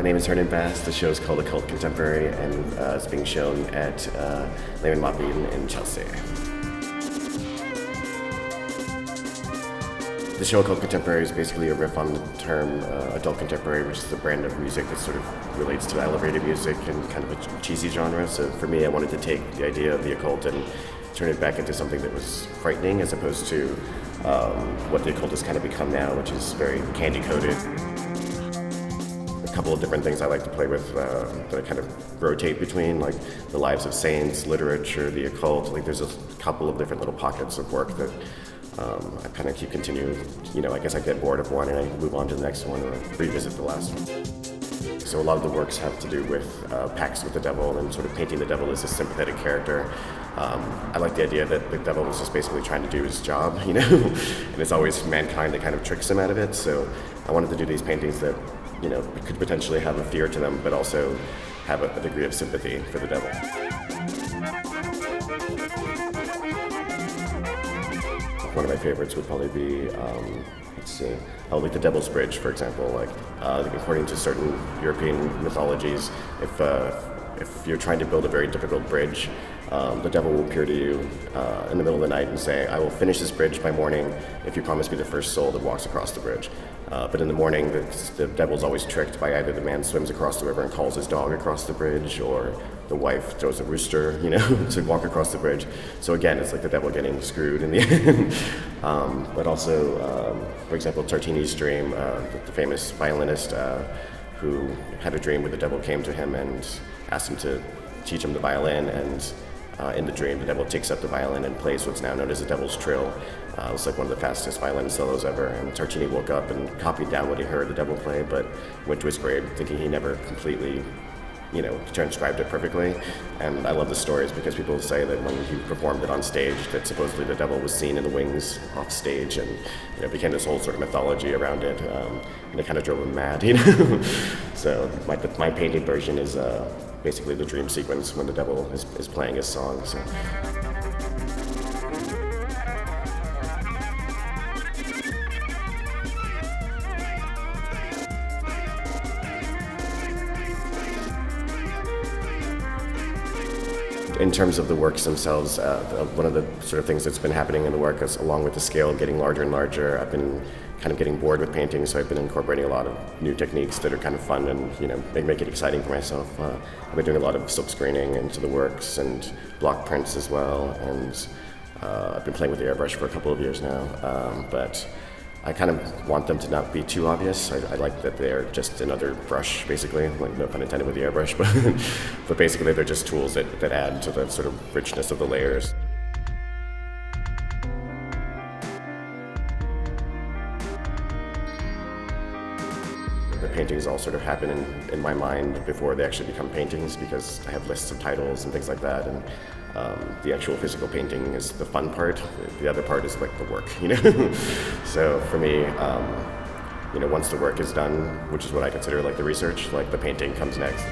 My name is Hernan Bas. The show is called Occult Contemporary, and it's being shown at Lehmann Maupin in Chelsea. The show Occult Contemporary is basically a riff on the term adult contemporary, which is the brand of music that sort of relates to elevated music and kind of a cheesy genre. So for me, I wanted to take the idea of the occult and turn it back into something that was frightening, as opposed to what the occult has kind of become now, which is very candy-coated. A couple of different things I like to play with that I kind of rotate between, like the lives of saints, literature, the occult. Like there's a couple of different little pockets of work that I kind of keep continuing. I guess I get bored of one and I move on to the next one or revisit the last one. So a lot of the works have to do with pacts with the devil and sort of painting the devil as a sympathetic character. I like the idea that the devil is just basically trying to do his job, and it's always mankind that kind of tricks him out of it. So I wanted to do these paintings that could potentially have a fear to them, but also have a degree of sympathy for the devil. One of my favorites would probably be, like the Devil's Bridge, for example. Like according to certain European mythologies, if you're trying to build a very difficult bridge, the devil will appear to you in the middle of the night and say, "I will finish this bridge by morning if you promise me the first soul that walks across the bridge." But in the morning, the devil's always tricked by either the man swims across the river and calls his dog across the bridge, or the wife throws a rooster, to walk across the bridge. So again, it's like the devil getting screwed in the end. But also, for example, Tartini's dream, the famous violinist who had a dream where the devil came to him and asked him to teach him the violin, and in the dream, the devil takes up the violin and plays what's now known as the Devil's Trill. It was like one of the fastest violin solos ever, and Tartini woke up and copied down what he heard the devil play, but went to his grave thinking he never completely, transcribed it perfectly. And I love the stories because people say that when he performed it on stage, that supposedly the devil was seen in the wings off stage, and it became this whole sort of mythology around it, and it kind of drove him mad, So my painting version is basically the dream sequence when the devil is playing his song. So. In terms of the works themselves, one of the sort of things that's been happening in the work is, along with the scale getting larger and larger, I've been kind of getting bored with painting, so I've been incorporating a lot of new techniques that are kind of fun and make it exciting for myself. I've been doing a lot of silk screening into the works and block prints as well, and I've been playing with the airbrush for a couple of years now, but I kind of want them to not be too obvious. I like that they're just another brush, basically, like no pun intended with the airbrush, but basically they're just tools that add to the sort of richness of the layers. The paintings all sort of happen in my mind before they actually become paintings, because I have lists of titles and things like that, and the actual physical painting is the fun part. The other part is like the work, So for me, once the work is done, which is what I consider like the research, like the painting comes next.